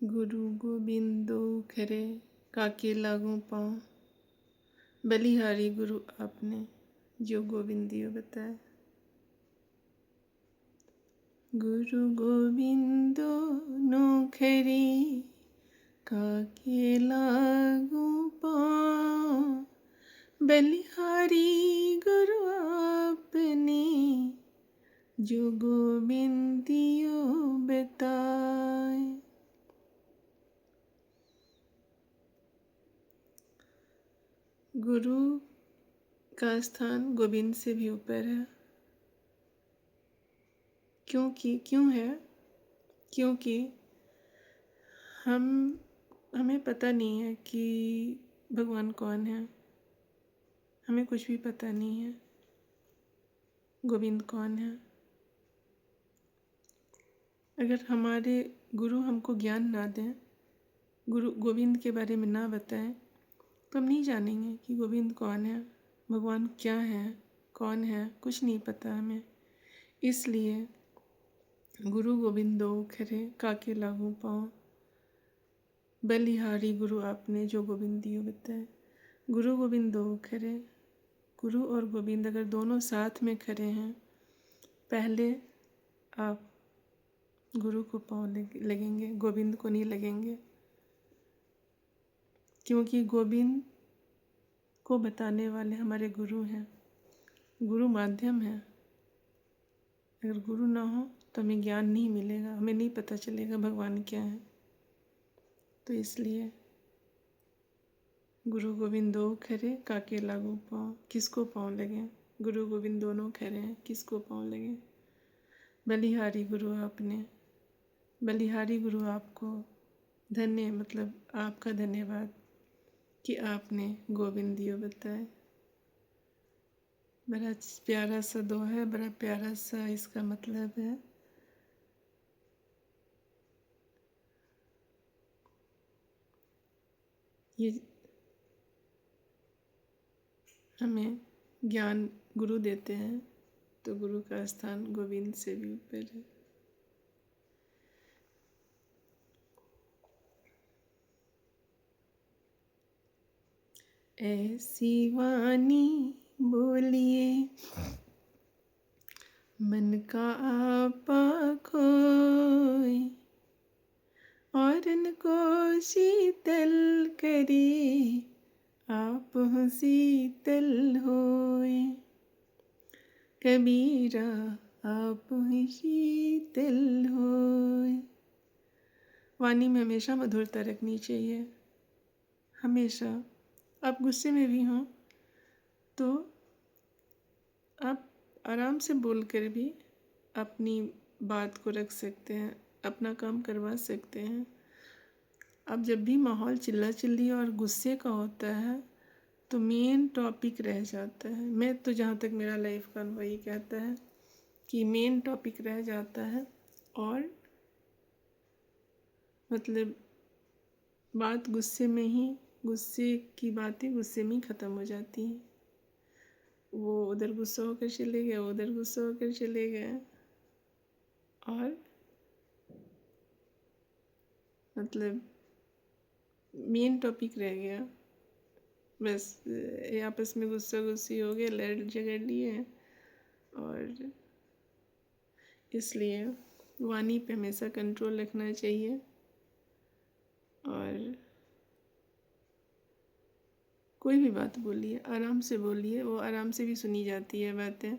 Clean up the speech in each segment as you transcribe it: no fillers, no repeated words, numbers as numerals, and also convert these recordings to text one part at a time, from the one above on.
गुरु गोबिंदो खरे काके लागू पाँव, बलिहारी गुरु आपने जो गोविंदियो बताए। गुरु गोविंदो नो खरे काके लागू पाँव, बलिहारी गुरु आपने जो गोविंदियो बताए। गुरु का स्थान गोविंद से भी ऊपर है। क्यों है? क्योंकि हमें पता नहीं है कि भगवान कौन है। हमें कुछ भी पता नहीं है गोविंद कौन है। अगर हमारे गुरु हमको ज्ञान ना दें, गुरु गोविंद के बारे में ना बताएं, तो हम नहीं जानेंगे कि गोविंद कौन है, भगवान क्या है, कौन है, कुछ नहीं पता हमें। इसलिए गुरु गोविंदो खरे काके लागू पाँव, बलिहारी गुरु आपने जो गोविंदियो बताए। गुरु गोविंदो खरे, गुरु और गोविंद अगर दोनों साथ में खड़े हैं, पहले आप गुरु को पाँव लगेंगे, गोविंद को नहीं लगेंगे। क्योंकि गोविंद को बताने वाले हमारे गुरु हैं। गुरु माध्यम है। अगर गुरु ना हो तो हमें ज्ञान नहीं मिलेगा, हमें नहीं पता चलेगा भगवान क्या है। तो इसलिए गुरु गोविंद दो खरे काके लागू पाँव, किसको पाँव लगे? गुरु गोविंद दोनों खरे हैं, किसको पाँव लगे? बलिहारी गुरु आपने, बलिहारी गुरु आपको धन्य, मतलब आपका धन्यवाद कि आपने गोविंदियो बताए। बड़ा प्यारा सा दोहा है, बड़ा प्यारा सा इसका मतलब है। ये हमें ज्ञान गुरु देते हैं, तो गुरु का स्थान गोविंद से भी ऊपर है। ऐसी वाणी बोलिए मन का आपा खोए, औरन को शीतल करे आप हो शीतल होए। कबीरा आप हो शीतल होए। वाणी में हमेशा मधुरता रखनी चाहिए। हमेशा आप गुस्से में भी हों तो आप आराम से बोलकर भी अपनी बात को रख सकते हैं, अपना काम करवा सकते हैं। अब जब भी माहौल चिल्ला चिल्ली और गुस्से का होता है तो मेन टॉपिक रह जाता है। मैं तो जहाँ तक मेरा लाइफ का अनुभव ये कहता है कि मेन टॉपिक रह जाता है और मतलब बात गुस्से में ही, गुस्से की बातें गुस्से में ही ख़त्म हो जाती हैं। वो उधर गुस्सा होकर चले गए, उधर गुस्सा होकर चले गए और मतलब मेन टॉपिक रह गया। बस आपस में गुस्सा गुस्सी हो गया, लड़ झगड़ लिए। और इसलिए वाणी पे हमेशा कंट्रोल रखना चाहिए और कोई भी बात बोलिए, आराम से बोलिए, वो आराम से भी सुनी जाती है बातें।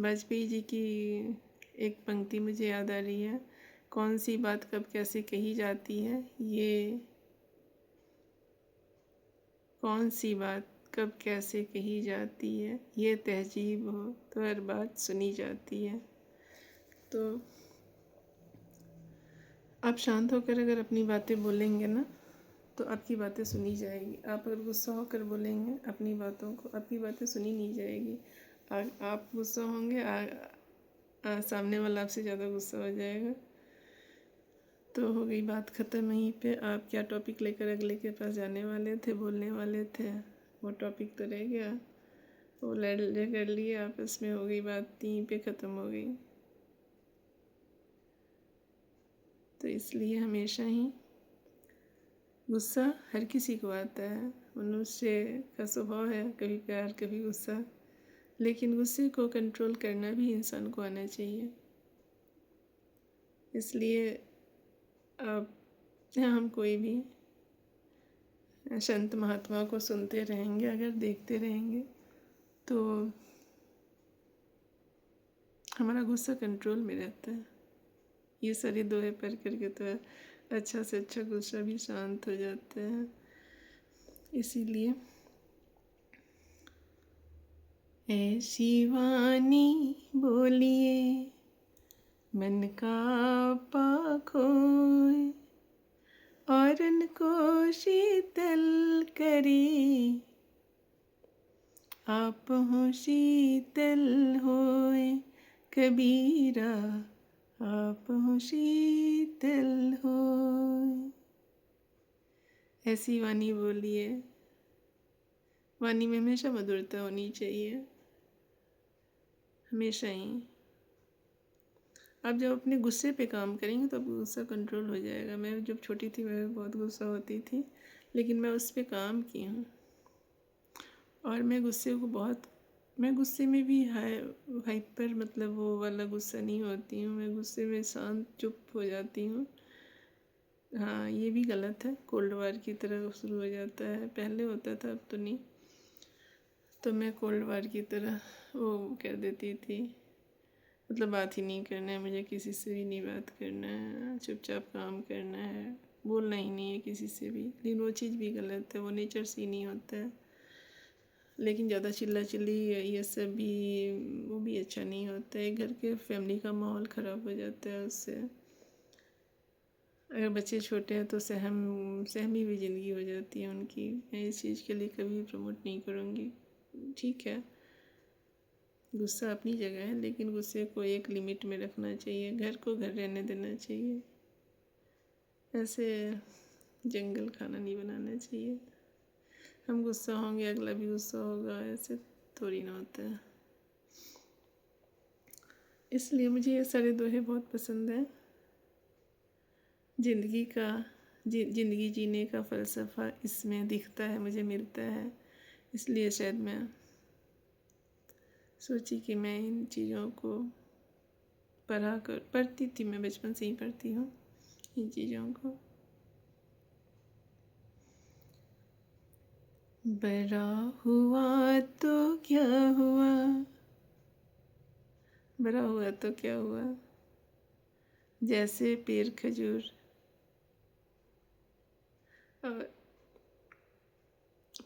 वाजपेयी जी की एक पंक्ति मुझे याद आ रही है, कौन सी बात कब कैसे कही जाती है, ये कौन सी बात कब कैसे कही जाती है, ये तहजीब हो तो हर बात सुनी जाती है। तो आप शांत होकर अगर अपनी बातें बोलेंगे ना तो आपकी बातें सुनी जाएगी। आप अगर गुस्सा होकर बोलेंगे अपनी बातों को, आपकी बातें सुनी नहीं जाएगी। आप गुस्सा होंगे, सामने वाला आपसे ज़्यादा गुस्सा हो जाएगा। तो हो गई बात ख़त्म। यहीं पे आप क्या टॉपिक लेकर अगले के पास जाने वाले थे, बोलने वाले थे, वो टॉपिक तो रह गया। वो लड़ कर लिए आपस में, हो गई बात, यहीं पे ख़त्म हो गई। तो इसलिए हमेशा ही गुस्सा हर किसी को आता है, मनुष्य का स्वभाव है, कभी प्यार कभी गुस्सा। लेकिन गुस्से को कंट्रोल करना भी इंसान को आना चाहिए। इसलिए अब हम कोई भी संत महात्मा को सुनते रहेंगे, अगर देखते रहेंगे तो हमारा गुस्सा कंट्रोल में रहता है। ये सारी दोहे पढ़ करके तो अच्छा से अच्छा गुस्सा भी शांत हो जाता है। इसीलिए ऐसी वाणी बोलिए मन का पाखोय, औरन को शीतल करे, आप हो शीतल होए कबीरा, आप हो शीतल होए। ऐसी वाणी बोलिए। वाणी में हमेशा मधुरता होनी चाहिए, हमेशा ही। आप जब अपने गुस्से पे काम करेंगे तो आपका गुस्सा कंट्रोल हो जाएगा। मैं जब छोटी थी मैं बहुत गुस्सा होती थी, लेकिन मैं उस पर काम की हूँ। और मैं गुस्से में भी हाइपर मतलब वो वाला गुस्सा नहीं होती हूँ। मैं गुस्से में शांत चुप हो जाती हूँ। हाँ, ये भी गलत है, कोल्ड वार की तरह शुरू हो जाता है। पहले होता था, अब तो नहीं। तो मैं कोल्ड वार की तरह वो कर देती थी, मतलब बात ही नहीं करना है मुझे, किसी से भी नहीं बात करना है, चुपचाप काम करना है, बोलना ही नहीं है किसी से भी। लेकिन वो चीज़ भी गलत है, वो नेचर से ही नहीं होता है। लेकिन ज़्यादा चिल्ला चिल्ली ये सब भी वो भी अच्छा नहीं होता है। घर के फैमिली का माहौल ख़राब हो जाता है उससे। अगर बच्चे छोटे हैं तो सहमी भी ज़िंदगी हो जाती है उनकी। मैं इस चीज़ के लिए कभी प्रमोट नहीं करूँगी। ठीक है, गुस्सा अपनी जगह है, लेकिन गुस्से को एक लिमिट में रखना चाहिए। घर को घर रहने देना चाहिए। ऐसे जंगल खाना नहीं बनाना चाहिए। हम गुस्सा होंगे, अगला भी गुस्सा होगा, ऐसे थोड़ी ना होता है। इसलिए मुझे ये सारे दोहे बहुत पसंद हैं। ज़िंदगी जीने का फ़लसफ़ा इसमें दिखता है, मुझे मिलता है। इसलिए शायद मैं सोची कि मैं इन चीज़ों को पढ़ती थी। मैं बचपन से ही पढ़ती हूँ इन चीज़ों को। बड़ा हुआ तो क्या हुआ, बड़ा हुआ तो क्या हुआ, जैसे पेड़ खजूर, और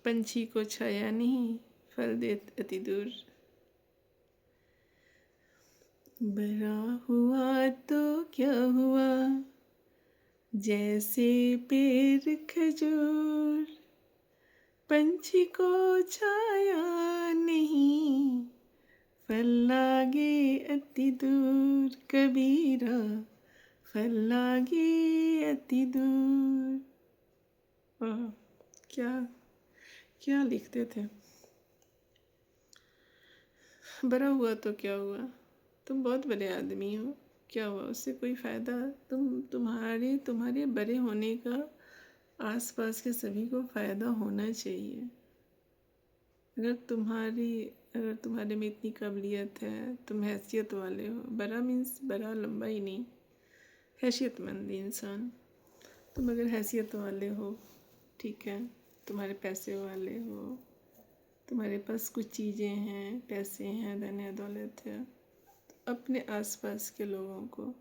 पंछी को छाया नहीं, फल दे अति दूर। बड़ा हुआ तो क्या हुआ, जैसे पेड़ खजूर, पंछी को छाया नहीं, फल लागे अति दूर। कबीरा, फल लागे अति दूर। वाह, क्या क्या लिखते थे। बड़ा हुआ तो क्या हुआ, तुम बहुत बड़े आदमी हो, क्या हुआ, उससे कोई फ़ायदा। तुम्हारे बड़े होने का आसपास के सभी को फ़ायदा होना चाहिए। अगर तुम्हारे में इतनी काबिलियत है, तुम हैसियत वाले हो, बड़ा मीन्स बड़ा लंबा ही नहीं, हैसियतमंद इंसान। तुम अगर हैसियत वाले हो, ठीक है, तुम्हारे पैसे वाले हो, तुम्हारे पास कुछ चीज़ें हैं, पैसे हैं, धन है, दौलत है, तो अपने आसपास के लोगों को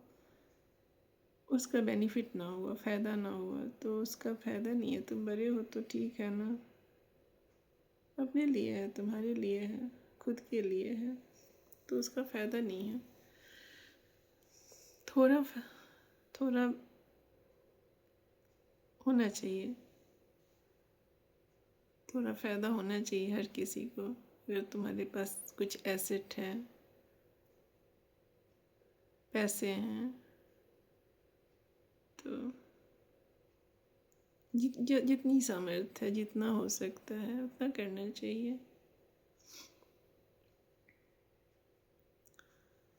उसका बेनिफिट ना हुआ, फ़ायदा ना हुआ, तो उसका फ़ायदा नहीं है। तुम बड़े हो तो ठीक है ना, अपने लिए है, तुम्हारे लिए है, खुद के लिए है, तो उसका फ़ायदा नहीं है। थोड़ा थोड़ा होना चाहिए, थोड़ा फ़ायदा होना चाहिए हर किसी को। अगर तुम्हारे पास कुछ एसेट है, पैसे हैं, तो जितनी सामर्थ्य है, जितना हो सकता है उतना करना चाहिए।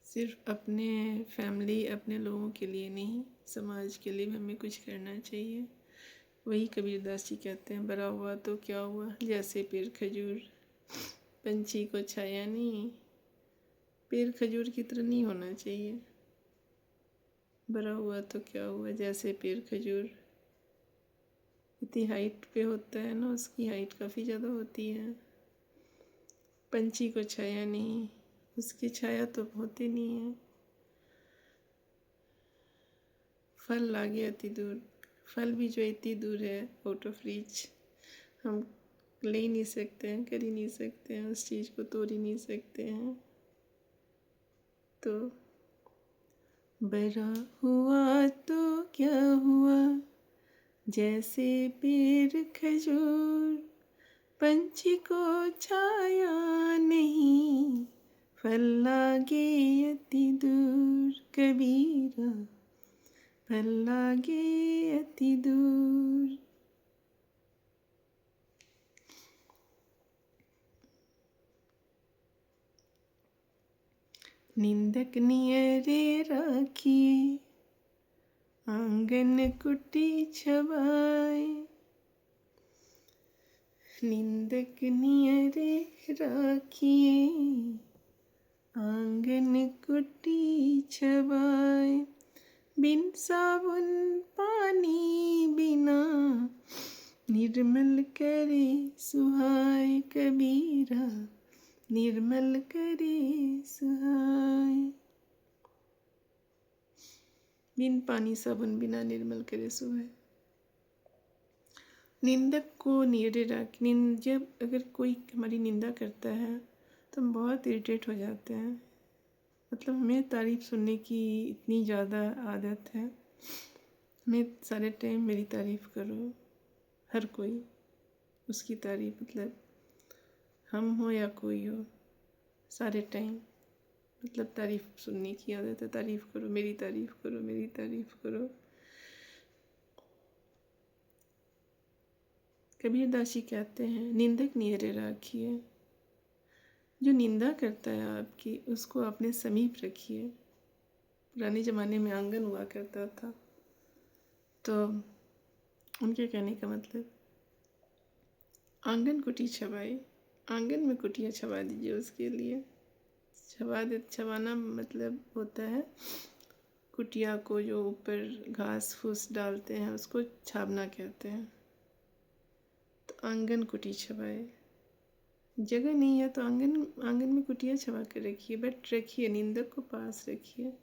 सिर्फ अपने फैमिली, अपने लोगों के लिए नहीं, समाज के लिए भी हमें कुछ करना चाहिए। वही कबीरदास जी कहते हैं, बड़ा हुआ तो क्या हुआ जैसे पेड़ खजूर, पंछी को छाया नहीं, पेड़ खजूर की तरह नहीं होना चाहिए। बड़ा हुआ तो क्या हुआ जैसे पेड़ खजूर। इतनी हाइट पे होता है ना, उसकी हाइट काफ़ी ज़्यादा होती है। पंछी को छाया नहीं, उसकी छाया तो होती नहीं है। फल लागे अति दूर, फल भी जो इतनी दूर है, आउट ऑफ रीच, हम ले ही नहीं सकते हैं, कर ही नहीं सकते हैं, उस चीज़ को तोड़ ही नहीं सकते हैं। तो बड़ा हुआ तो क्या हुआ जैसे पेड़ खजूर, पंछी को छाया नहीं, फल लागे अति दूर। कबीरा फल लागे अति दूर। निंदक नियरे राखिए, आंगन कुटी छवाए। निंदक नियरे राखिए, आंगन कुटी छवाए। बिन साबुन पानी बिना, निर्मल करे सुहाए। कबीरा निर्मल करे सुहाए। बिन पानी साबुन बिना निर्मल करे सुहाए। निंदक को नियरे रख, जब अगर कोई हमारी निंदा करता है तो हम बहुत इरिटेट हो जाते हैं। मतलब हमें तारीफ़ सुनने की इतनी ज़्यादा आदत है, मैं सारे टाइम मेरी तारीफ़ करो, हर कोई उसकी तारीफ़, मतलब हम हो या कोई हो, सारे टाइम मतलब तारीफ़ सुनने की आदत है। तारीफ़ करो, मेरी तारीफ़ करो, मेरी तारीफ़ करो। कबीरदास जी कहते हैं, निंदक नियरे राखिए। जो निंदा करता है आपकी, उसको अपने समीप रखिए। पुराने ज़माने में आंगन हुआ करता था, तो उनके कहने का मतलब आंगन कुटी छवाए, आंगन में कुटिया छवा दीजिए उसके लिए। छवाना मतलब होता है कुटिया को जो ऊपर घास फूस डालते हैं उसको छावना कहते हैं। तो आंगन कुटी छवाए, जगह नहीं है तो आंगन में कुटिया छवा कर रखिए, बट रखिए, निंदक को पास रखिए।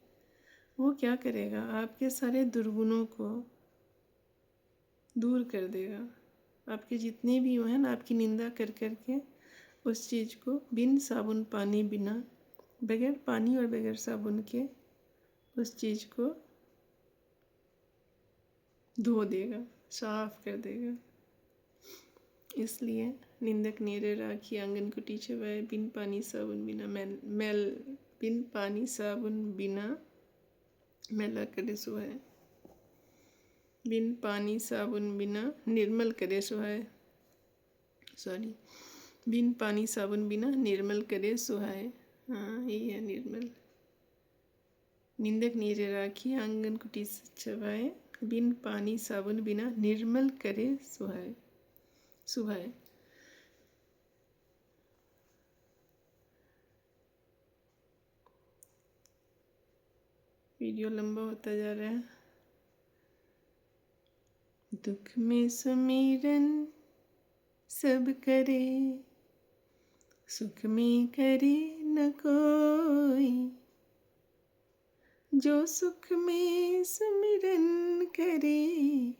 वो क्या करेगा, आपके सारे दुर्गुणों को दूर कर देगा। आपके जितने भी हो हैं ना, आपकी निंदा कर कर के उस चीज़ को बिन साबुन पानी बिना, बगैर पानी और बगैर साबुन के उस चीज़ को धो देगा, साफ कर देगा। इसलिए निंदक नियरे राखी, आंगन कुटी छवाए। बिन पानी साबुन बिना मैल बिन पानी साबुन बिना मैला करे सुहाए। बिन पानी साबुन बिना निर्मल करे सुहाए। सॉरी, बिन पानी साबुन बिना निर्मल करे सुहाए। हाँ, यही है निर्मल। निंदक नियरे राखी, आंगन कुटी छवाए। बिन पानी साबुन बिना निर्मल करे सुहाए। सुहाए। वीडियो लंबा होता जा रहा है। दुख में सुमिरन सब करे, सुख में करे न कोई। जो सुख में सुमिरन करे,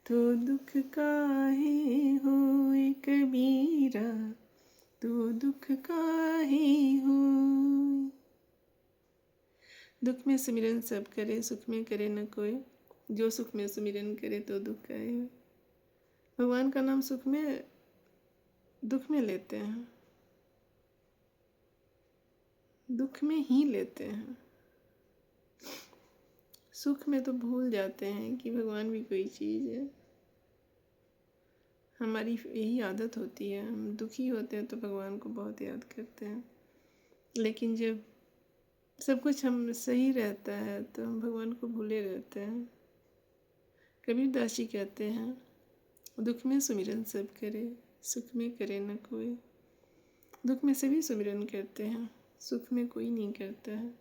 तो दुख काहे होए। कबीरा तो दुख काहे होए। दुख में सुमिरन सब करे, सुख में करे न कोई। जो सुख में सुमिरन करे तो दुख काहे होए। भगवान का नाम सुख में दुख में लेते हैं, दुख में ही लेते हैं। सुख में तो भूल जाते हैं कि भगवान भी कोई चीज़ है। हमारी यही आदत होती है, हम दुखी होते हैं तो भगवान को बहुत याद करते हैं, लेकिन जब सब कुछ हम सही रहता है तो हम भगवान को भूले रहते हैं। कबीरदास जी कहते हैं, दुख में सुमिरन सब करे, सुख में करे न कोई। दुख में सभी सुमिरन करते हैं, सुख में कोई नहीं करता है।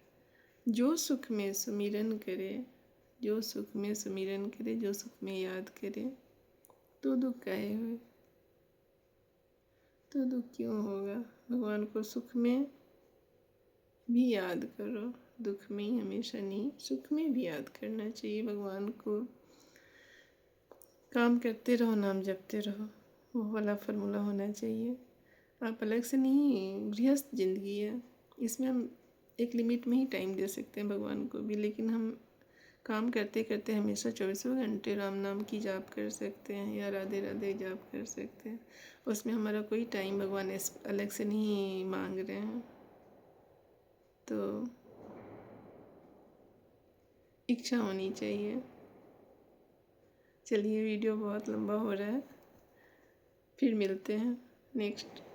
जो सुख में सुमिरन करे, जो सुख में सुमिरन करे, जो सुख में याद करे, तो दुख काहे हुए, तो दुख क्यों होगा। भगवान को सुख में भी याद करो, दुख में ही हमेशा नहीं, सुख में भी याद करना चाहिए भगवान को। काम करते रहो, नाम जपते रहो, वो वाला फार्मूला होना चाहिए। आप अलग से नहीं, गृहस्थ जिंदगी है, इसमें हम एक लिमिट में ही टाइम दे सकते हैं भगवान को भी, लेकिन हम काम करते करते हमेशा 24 घंटे राम नाम की जाप कर सकते हैं या राधे राधे जाप कर सकते हैं। उसमें हमारा कोई टाइम भगवान अलग से नहीं मांग रहे हैं। तो इच्छा होनी चाहिए। चलिए, वीडियो बहुत लंबा हो रहा है, फिर मिलते हैं नेक्स्ट